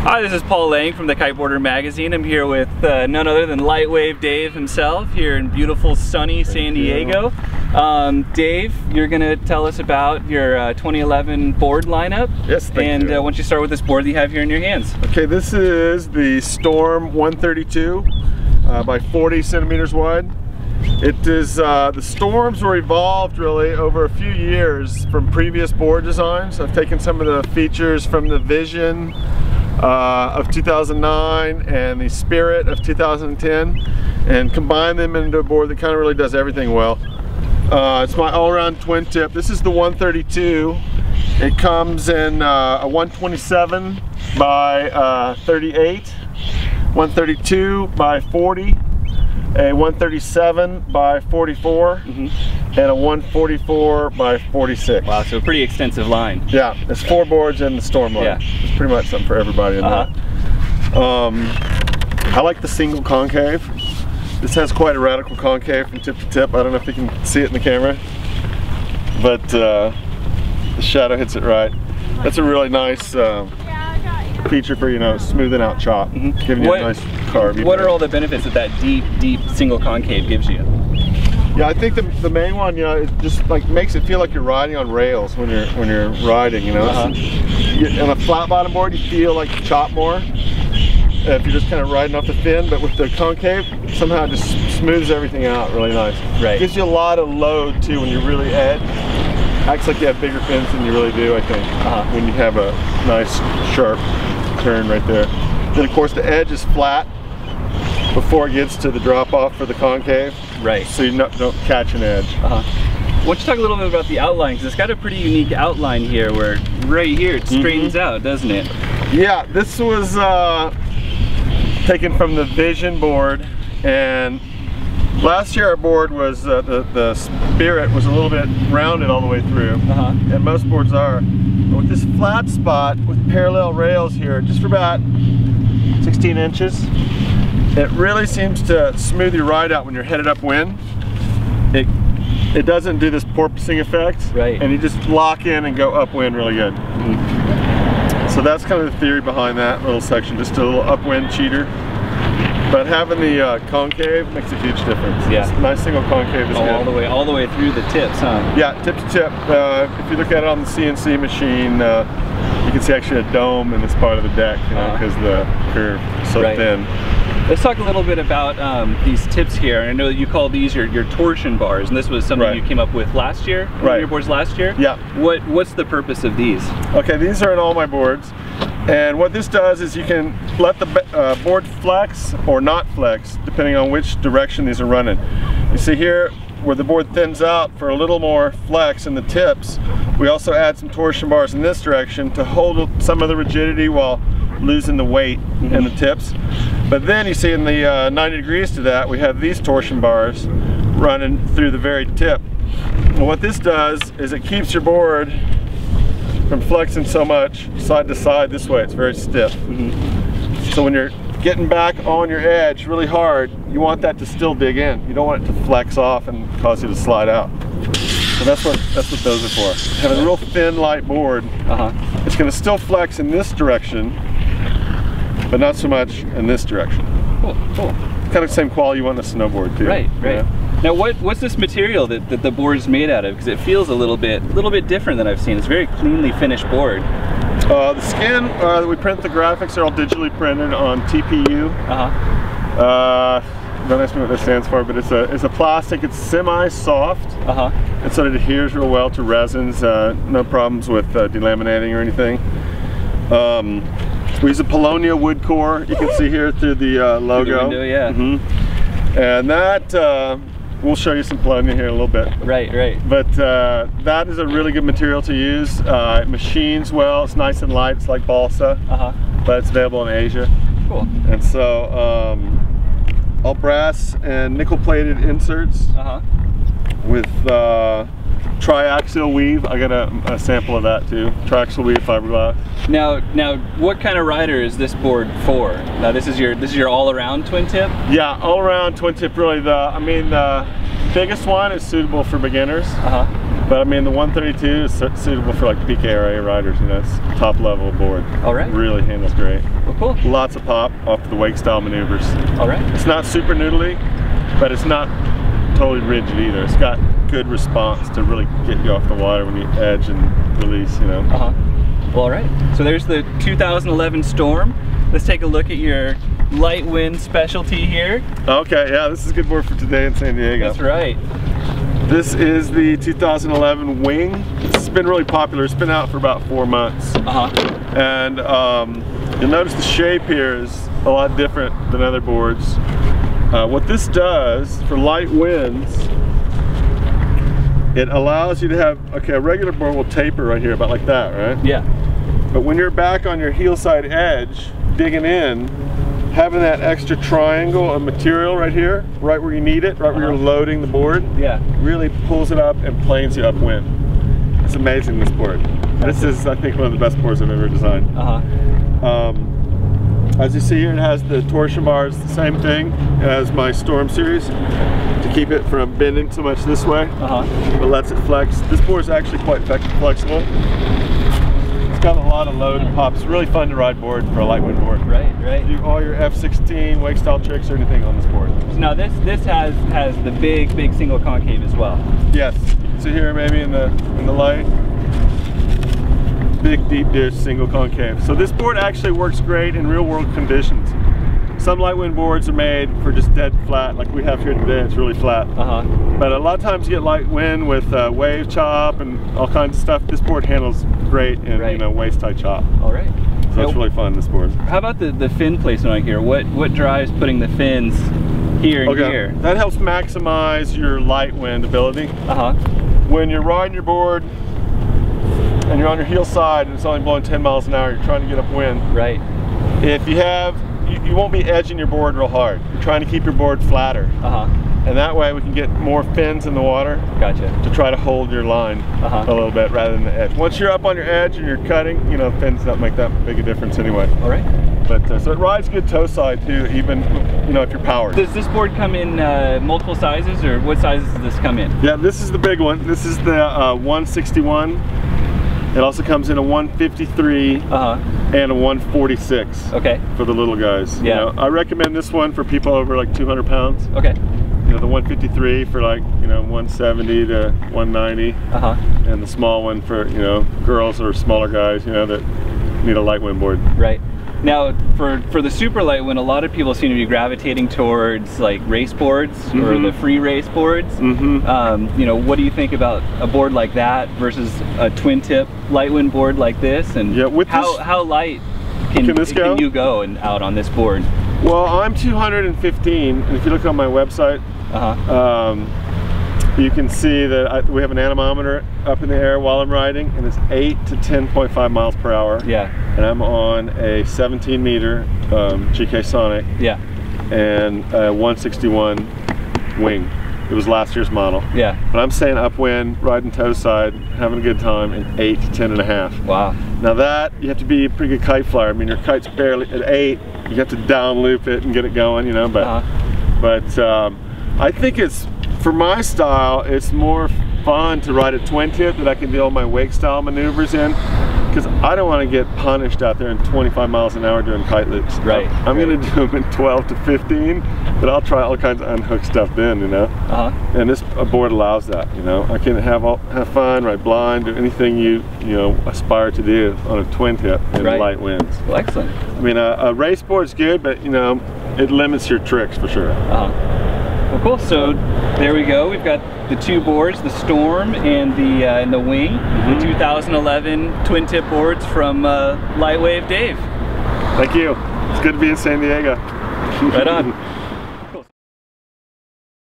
Hi, this is Paul Lang from the Kiteboarder magazine. I'm here with none other than Litewave Dave himself here in beautiful sunny San Diego. Dave, you're going to tell us about your 2011 board lineup. Yes, thank you. And why don't you start with this board that you have here in your hands. Okay, this is the Storm 132 by 40 centimeters wide. It is, the Storms were evolved really over a few years from previous board designs. I've taken some of the features from the Vision of 2009 and the Spirit of 2010 and combined them into a board that kind of really does everything well. It's my all-around twin tip. This is the 132. It comes in a 127 by 38, 132 by 40, a 137 by 44, and a 144 by 46. Wow, so a pretty extensive line. Yeah, it's 4 boards in the Storm line. Yeah. It's pretty much something for everybody in that. I like the single concave. This has quite a radical concave from tip to tip. I don't know if you can see it in the camera, but the shadow hits it right. That's a really nice feature for, you know, smoothing out chop, giving you a nice carve. What are all the benefits that deep single concave gives you? Yeah, I think the main one, you know, it just like makes it feel like you're riding on rails when you're riding, you know. On a flat bottom board, you feel like you chop more if you're just kind of riding off the fin, but with the concave, somehow it just smooths everything out really nice. Right. It gives you a lot of load too when you really edge. Acts like you have bigger fins than you really do, I think, when you have a nice sharp turn right there. Then of course the edge is flat before it gets to the drop off for the concave. Right. So you don't catch an edge. Why don't you talk a little bit about the outline, because it's got a pretty unique outline here where right here it straightens out, doesn't it? Yeah, this was taken from the Vision board, and last year our board was, the Spirit was a little bit rounded all the way through, and most boards are. But with this flat spot with parallel rails here, just for about 16 inches, it really seems to smooth your ride out when you're headed upwind. It doesn't do this porpoising effect, and you just lock in and go upwind really good. So that's kind of the theory behind that little section, just a little upwind cheater. But having the concave makes a huge difference. Yeah, nice single concave is good. All the way through the tips, huh? Yeah, tip to tip. If you look at it on the CNC machine, you can see actually a dome in this part of the deck, you know, because the curve is so thin. Let's talk a little bit about these tips here. I know that you call these your torsion bars, and this was something you came up with last year, on your boards last year? Yeah. What's the purpose of these? Okay, these are in all my boards. And what this does is you can let the board flex or not flex depending on which direction these are running. You see here where the board thins out for a little more flex in the tips, we also add some torsion bars in this direction to hold some of the rigidity while losing the weight in the tips. But then you see in the 90 degrees to that, we have these torsion bars running through the very tip. And what this does is it keeps your board from flexing so much side to side this way. It's very stiff. So when you're getting back on your edge really hard, you want that to still dig in. You don't want it to flex off and cause you to slide out. So that's what those are for. Having a real thin, light board, it's going to still flex in this direction, but not so much in this direction. Cool. Kind of the same quality you want in a snowboard too. Right. Yeah. Now what's this material that the board is made out of? Because it feels a little bit different than I've seen. It's a very cleanly finished board. The skin that we print the graphics are all digitally printed on TPU. Don't ask me what that stands for, but it's a plastic. It's semi-soft, and so it adheres real well to resins. No problems with delaminating or anything. We use a Polonia wood core. You can see here through the logo. Through the window, and that we'll show you some Polonia here in a little bit. Right. But that is a really good material to use. It machines well. It's nice and light. It's like balsa, but it's available in Asia. Cool. And so all brass and nickel-plated inserts with triaxial weave. I got a sample of that too. Triaxial weave fiberglass. Now, what kind of rider is this board for? Now, this is your all-around twin tip. Yeah, all-around twin tip. Really, the biggest one is suitable for beginners. But I mean, the 132 is suitable for like PKRA riders, you know, it's top level board. All right. Really handles great. Well, cool. Lots of pop off the wake style maneuvers. All right. It's not super noodly, but it's not totally rigid either. It's got good response to really get you off the water when you edge and release, you know. Well, all right. So there's the 2011 Storm. Let's take a look at your light wind specialty here. Okay, yeah, this is a good board for today in San Diego. That's right. This is the 2011 Wing. It's been really popular. It's been out for about 4 months. And you'll notice the shape here is a lot different than other boards. What this does for light winds, it allows you to have, okay, a regular board will taper right here, about like that, right? Yeah. But when you're back on your heel side edge, digging in, having that extra triangle of material right here, right where you need it, right where you're loading the board, really pulls it up and planes you upwind. It's amazing, this board. This is, I think, one of the best boards I've ever designed. As you see here, it has the torsion bars, the same thing as my Storm series, to keep it from bending so much this way. It lets it flex. This board is actually quite flexible. It's got a lot of load and pop. It's really fun to ride board for a light wind board. Right. Do all your F16 wake style tricks or anything on this board. So now this has the big single concave as well. Yes. You can see here maybe in the light. Big deep dish single concave. So this board actually works great in real world conditions. Some light wind boards are made for just dead flat, like we have here today. It's really flat. But a lot of times you get light wind with wave chop and all kinds of stuff. This board handles great in you know, waist high chop. All right. So it's really fun, this board. How about the fin placement on here? What drives putting the fins here and here? That helps maximize your light wind ability. When you're riding your board and you're on your heel side and it's only blowing 10 miles an hour, you're trying to get upwind. Right. If you have, you won't be edging your board real hard. You're trying to keep your board flatter. And that way we can get more fins in the water. Gotcha. To try to hold your line a little bit rather than the edge. Once you're up on your edge and you're cutting, you know, fins don't make that big a difference anyway. All right. But so it rides good toe side too, even, you know, if you're powered. Does this board come in multiple sizes, or what sizes does this come in? Yeah, this is the big one. This is the 161. It also comes in a 153 and a 146. Okay. For the little guys. You know, I recommend this one for people over like 200 pounds. Okay. You know, the 153 for like, you know, 170 to 190. And the small one for, you know, girls or smaller guys, you know, that need a light wind board. Right. Now, for the super light wind, a lot of people seem to be gravitating towards like race boards or the free race boards. You know, what do you think about a board like that versus a twin tip light wind board like this? And how light can you go and out on this board? Well, I'm 215, and if you look on my website, you can see that we have an anemometer up in the air while I'm riding, and it's 8 to 10.5 miles per hour. And I'm on a 17 meter GK Sonic. And a 161 wing. It was last year's model. But I'm staying upwind, riding toe side, having a good time in 8 to 10 and a half. Wow. Now that, you have to be a pretty good kite flyer. I mean, your kite's barely at 8. You have to down loop it and get it going, you know, but I think it's, for my style, it's more fun to ride a twin tip that I can do all my wake style maneuvers in, because I don't want to get punished out there in 25 miles an hour doing kite loops. I'm going to do them in 12 to 15, but I'll try all kinds of unhooked stuff then, you know. And this board allows that, you know. I can have fun, ride blind, do anything you know, aspire to do on a twin tip in light winds. Well, excellent. I mean, a race board's good, but you know, it limits your tricks for sure. Well, cool. So there we go. We've got the two boards, the Storm and the Wing, the 2011 twin tip boards from Litewave Dave. Thank you. It's good to be in San Diego. Right on.